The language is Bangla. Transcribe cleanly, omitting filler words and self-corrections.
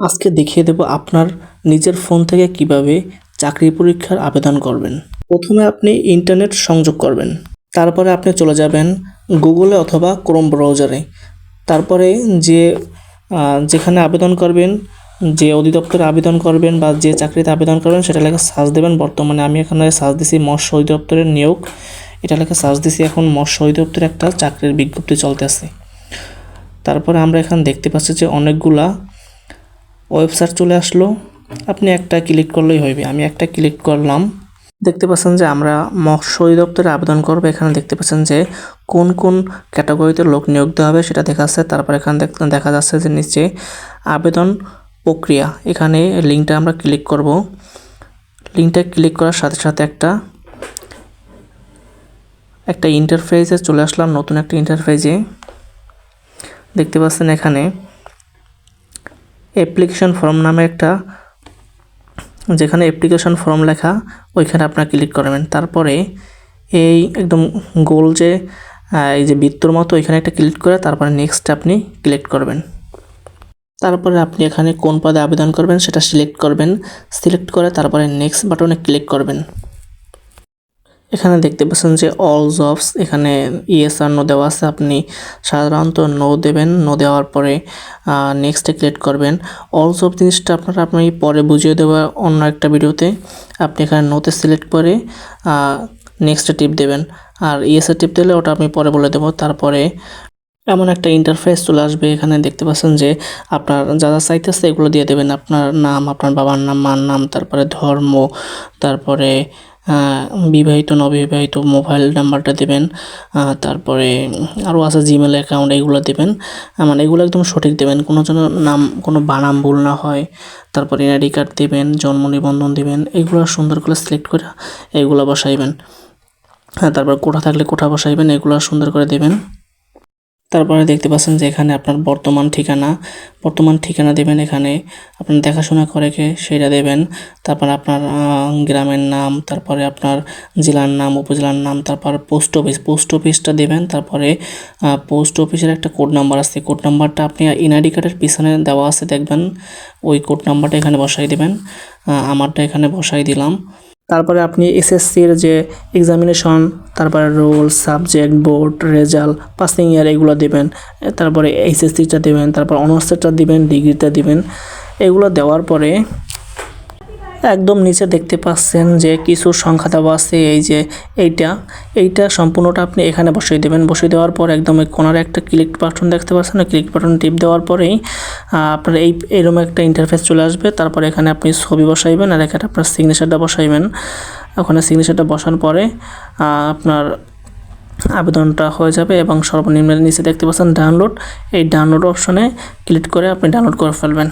আজকে দেখিয়ে দেব আপনার নিজের ফোন থেকে কিভাবে চাকরি পরীক্ষার আবেদন করবেন। প্রথমে আপনি ইন্টারনেট সংযোগ করবেন, তারপরে আপনি চলে যাবেন গুগলে অথবা ক্রোম ব্রাউজারে। তারপরে যেখানে আবেদন করবেন, যে অধিদপ্তরে আবেদন করবেন বা যে চাকরিতে আবেদন করবেন সেটা লেখা সার্চ দেবেন। বর্তমানে আমি এখানে সার্চ দিছি মৎস্য অধিদপ্তরের নিয়োগ, এটা লেখা সার্চ দিছি। এখন মৎস্য অধিদপ্তরে একটা চাকরির বিজ্ঞপ্তি চলতেছে। তারপরে আমরা এখানে দেখতে পাচ্ছি যে অনেকগুলা ওয়েবসাইট চলে আসলো। আপনি একটা ক্লিক করলেই হইবে। আমি একটা ক্লিক করলাম। দেখতে পাচ্ছেন যে আমরা মৎস্য অধিদপ্তরে আবেদন করব। এখানে দেখতে পাচ্ছেন যে কোন কোন ক্যাটাগরিতে লোক নিয়োগ দেওয়া হবে সেটা দেখাচ্ছে। তারপর এখানে দেখা যাচ্ছে যে নিচে আবেদন প্রক্রিয়া, এখানে লিঙ্কটা আমরা ক্লিক করব। লিঙ্কটা ক্লিক করার সাথে সাথে একটা ইন্টারফেসে চলে আসলাম, নতুন একটা ইন্টারফেসে। দেখতে পাচ্ছেন এখানে অ্যাপ্লিকেশন ফর্ম নামে একটা, যেখানে অ্যাপ্লিকেশন ফর্ম লেখা ওইখানে আপনারা ক্লিক করবেন। তারপরে এই একদম গোল যে এই যে বৃত্তর মতো ওইখানে একটা ক্লিক করে তারপরে নেক্সট আপনি ক্লিক করবেন। তারপরে আপনি এখানে কোন পদে আবেদন করবেন সেটা সিলেক্ট করবেন। সিলেক্ট করে তারপরে নেক্সট বাটনে ক্লিক করবেন। এখানে দেখতে পাচ্ছেন যে অল জবস, এখানে ইয়েস আর নো দেওয়া আছে। আপনি সাধারণত নো দেবেন। নো দেওয়ার পরে নেক্সটে ক্লিক করবেন। অল জব জিনিসটা আপনি পরে বুঝিয়ে দেবো অন্য একটা ভিডিওতে। আপনি এখানে নোতে সিলেক্ট করে নেক্সটে টিপ দেবেন, আর ইয়েসে টিপ দিলে ওটা আমি পরে বলে দেবো। তারপরে এমন একটা ইন্টারফেস চলে আসবে। এখানে দেখতে পাচ্ছেন যে আপনার যা যা চাইতেছে এগুলো দিয়ে দেবেন। আপনার নাম, আপনার বাবার নাম, মার নাম, তারপরে ধর্ম, তারপরে বিবাহিত নবিবাহিত মোবাইল নাম্বারটা দেবেন। তারপরে আরও আছে জিমেল অ্যাকাউন্ট, এগুলো দেবেন। মানে এগুলো একদম সঠিক দেবেন, কোনো যেন নাম কোনো বানাম ভুল না হয়। তারপরে এনআইডি কার্ড দেবেন, জন্ম নিবন্ধন দেবেন, এগুলো সুন্দর করে সিলেক্ট করে এগুলো বসাইবেন। তারপর কোঠা থাকলে কোঠা বসাইবেন, এগুলো সুন্দর করে দেবেন। তারপরে দেখতে পাচ্ছেন যে এখানে আপনার বর্তমান ঠিকানা দেবেন। এখানে আপনার দেখাশোনা করে কে সেটা দেবেন। তারপর আপনার গ্রামের নাম, তারপরে আপনার জেলার নাম, উপজেলার নাম, তারপর পোস্ট অফিসটা দেবেন। তারপরে পোস্ট অফিসের একটা কোড নাম্বার আছে, কোড নাম্বারটা আপনি এনআইডি কার্ডের পিছনে দেওয়া আছে দেখবেন, ওই কোড নাম্বারটা এখানে বসাই দেবেন। আমারটা এখানে বসাই দিলাম। তারপরে আপনি এসএসসির যে এক্সামিনেশন, তারপরে roll, subject, board, result, passing year এগুলো দেবেন। তারপরে এইচএসসিটা দেবেন, তারপর অনার্সটা দিবেন, ডিগ্রিটা দিবেন। এগুলো দেওয়ার পরে একদম নিচে দেখতে পাচ্ছেন যে কিছু সংখ্যা দেওয়া আছে। এই যে এইটা সম্পূর্ণটা আপনি এখানে বসিয়ে দেবেন। বসিয়ে দেওয়ার পর একদম এই কোণারে একটা ক্লিক বাটন দেখতে পাচ্ছেন, ক্লিক বাটন টিপ দেওয়ার পরেই আপনার এরকম একটা ইন্টারফেস চলে আসবে। তারপরে এখানে আপনি ছবি বসাইবেন আর এখানে আপনার সিগনেচারটা বসাইবেন। ওখানে সিগনেচারটা বসানোর পরে আপনার আবেদনটা হয়ে যাবে। এবং সর্বনিম্ন নিচে দেখতে পাচ্ছেন ডাউনলোড, এই ডাউনলোড অপশনে ক্লিক করে আপনি ডাউনলোড করে ফেলবেন।